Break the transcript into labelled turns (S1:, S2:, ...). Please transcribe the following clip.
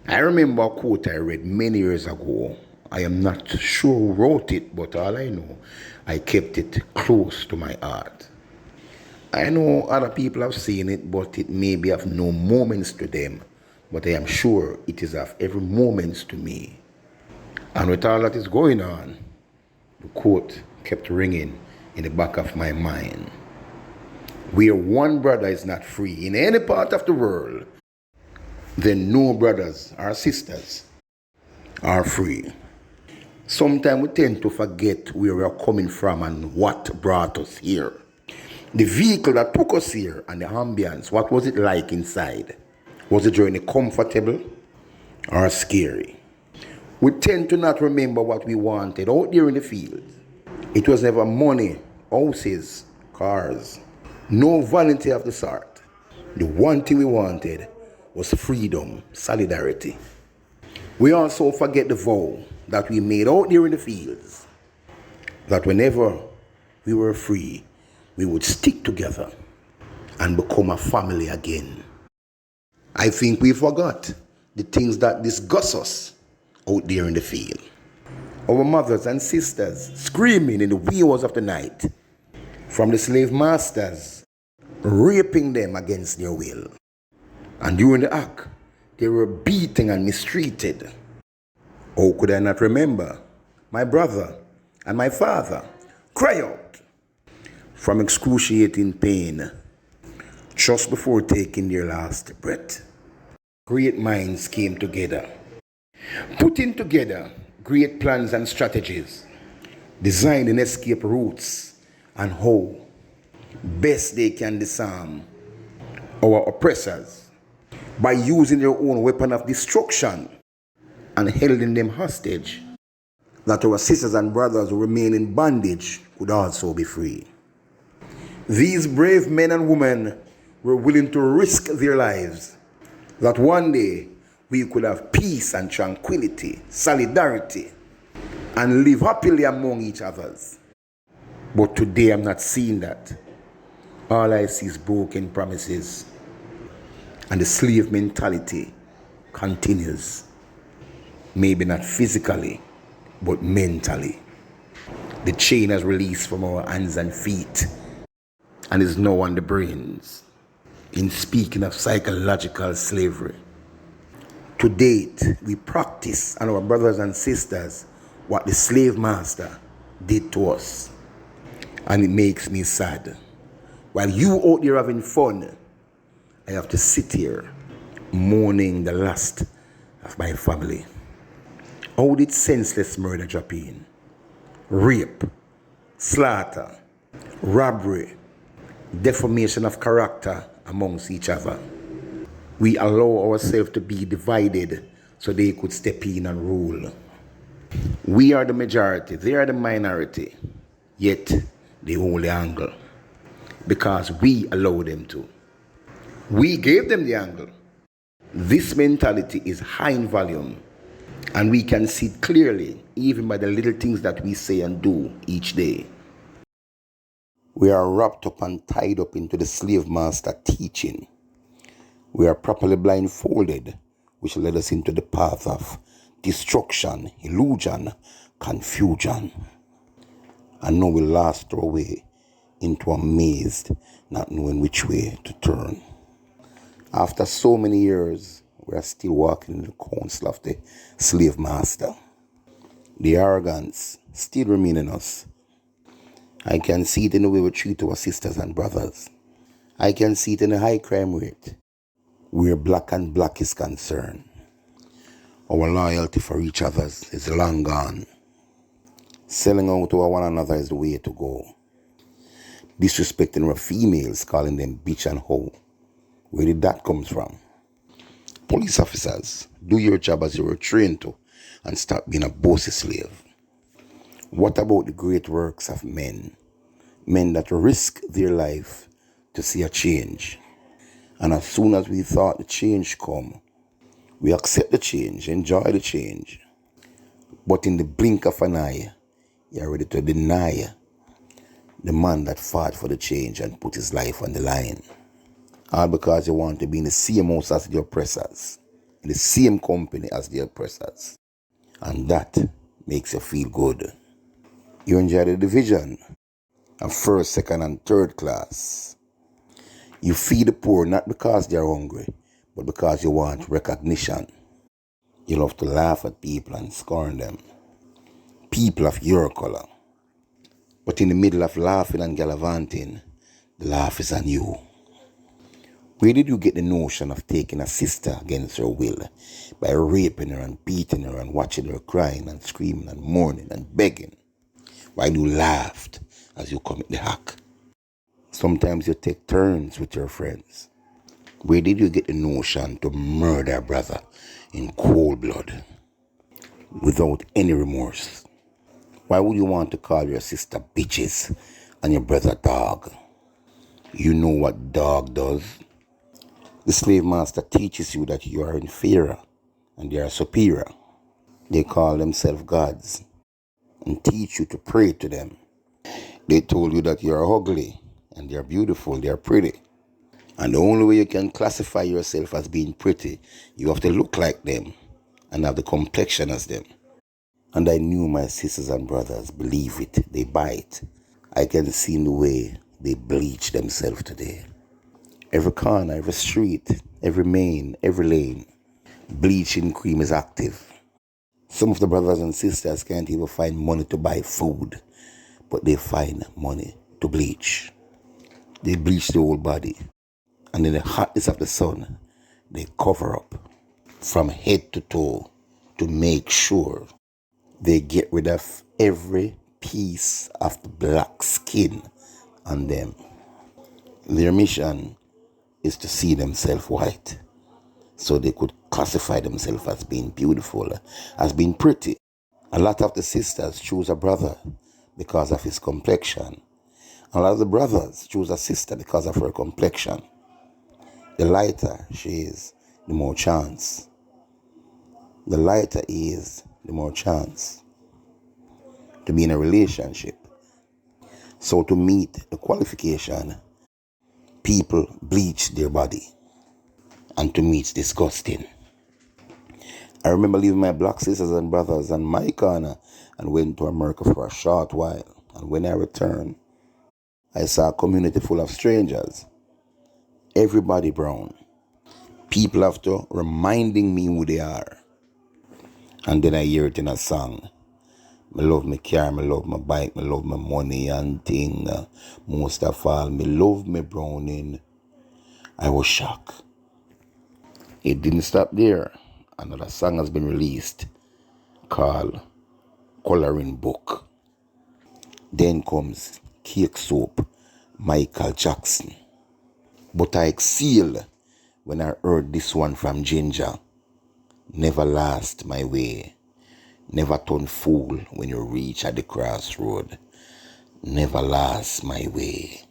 S1: I remember a quote I read many years ago. I am not sure who wrote it, but all I know, I kept it close to my heart. I know other people have seen it, but it may be of no moments to them. But I am sure it is of every moment to me. And with all that is going on, the quote kept ringing in the back of my mind. Where one brother is not free in any part of the world, then no brothers or sisters are free. Sometimes we tend to forget where we are coming from and what brought us here. The vehicle that took us here and the ambience, what was it like inside? Was the journey comfortable or scary? We tend to not remember what we wanted out there in the field. It was never money, houses, cars, no vanity of the sort. The one thing we wanted was freedom, solidarity. We also forget the vow that we made out there in the fields, that whenever we were free, we would stick together and become a family again. I think we forgot the things that disgust us out there in the field. Our mothers and sisters screaming in the wee hours of the night from the slave masters, raping them against their will. And during the act, they were beaten and mistreated. How could I not remember my brother and my father cry out from excruciating pain just before taking their last breath? Great minds came together, putting together great plans and strategies, designing escape routes and how best they can disarm our oppressors by using their own weapon of destruction and holding them hostage, that our sisters and brothers who remain in bondage could also be free. These brave men and women were willing to risk their lives, that one day we could have peace and tranquility, solidarity, and live happily among each others. But today I'm not seeing that. All I see is broken promises, and the slave mentality continues. Maybe not physically, but mentally. The chain has released from our hands and feet and is now on the brains. In speaking of psychological slavery, to date, we practice on our brothers and sisters what the slave master did to us. And it makes me sad. While you out there having fun, I have to sit here mourning the loss of my family. How did senseless murder drop in? Rape, slaughter, robbery, defamation of character amongst each other. We allow ourselves to be divided so they could step in and rule. We are the majority, they are the minority, yet they hold the angle because we allow them to. We gave them the angle. This mentality is high in volume, and we can see it clearly even by the little things that we say and do each day. We are wrapped up and tied up into the slave master teaching. We are properly blindfolded, which led us into the path of destruction, illusion, confusion. And now we lost our way into a maze, not knowing which way to turn. After so many years, we are still walking in the counsel of the slave master. The arrogance still remains in us. I can see it in the way we treat our sisters and brothers. I can see it in the high crime rate, where black and black is concerned. Our loyalty for each other is long gone. Selling out to one another is the way to go. Disrespecting our females, calling them bitch and hoe. Where did that come from? Police officers, do your job as you were trained to and stop being a bossy slave. What about the great works of men? Men that risk their life to see a change. And as soon as we thought the change come, we accept the change, enjoy the change. But in the blink of an eye, you're ready to deny the man that fought for the change and put his life on the line. All because you want to be in the same house as the oppressors. in the same company as the oppressors. And that makes you feel good. You enjoy the division of first, second, and third class. You feed the poor not because they're hungry, but because you want recognition. You love to laugh at people and scorn them. People of your color. But in the middle of laughing and gallivanting, the laugh is on you. Where did you get the notion of taking a sister against her will by raping her and beating her and watching her crying and screaming and mourning and begging while you laughed as you commit the act? Sometimes you take turns with your friends. Where did you get the notion to murder a brother in cold blood without any remorse? Why would you want to call your sister bitches and your brother dog? You know what dog does? The slave master teaches you that you are inferior and they are superior. They call themselves gods and teach you to pray to them. They told you that you are ugly and they are beautiful, they are pretty. And the only way you can classify yourself as being pretty, you have to look like them and have the complexion as them. And I knew my sisters and brothers believe it, they buy it. I can see in the way they bleach themselves today. Every corner, every street, every main, every lane, bleaching cream is active. Some of the brothers and sisters can't even find money to buy food, but they find money to bleach. They bleach the whole body. And in the hotness of the sun, they cover up from head to toe to make sure they get rid of every piece of the black skin on them. Their mission is to see themselves white so they could classify themselves as being beautiful, as being pretty. A lot of the sisters choose a brother because of his complexion. A lot of the brothers choose a sister because of her complexion. The lighter she is, the more chance. The lighter he is, the more chance to be in a relationship. So to meet the qualification, people bleach their body. And to me it's disgusting. I remember leaving my black sisters and brothers on my corner and went to America for a short while. And when I returned, I saw a community full of strangers. Everybody brown. People after reminding me who they are. And then I hear it in a song. Me love my car, me love my bike, me love my money and thing. Most of all, me love me browning. I was shocked. It didn't stop there. Another song has been released called Coloring Book. Then comes Cake Soap, Michael Jackson. But I exhaled when I heard this one from Ginger. Never last my way. Never turn fool when you reach at the crossroad. Never last my way.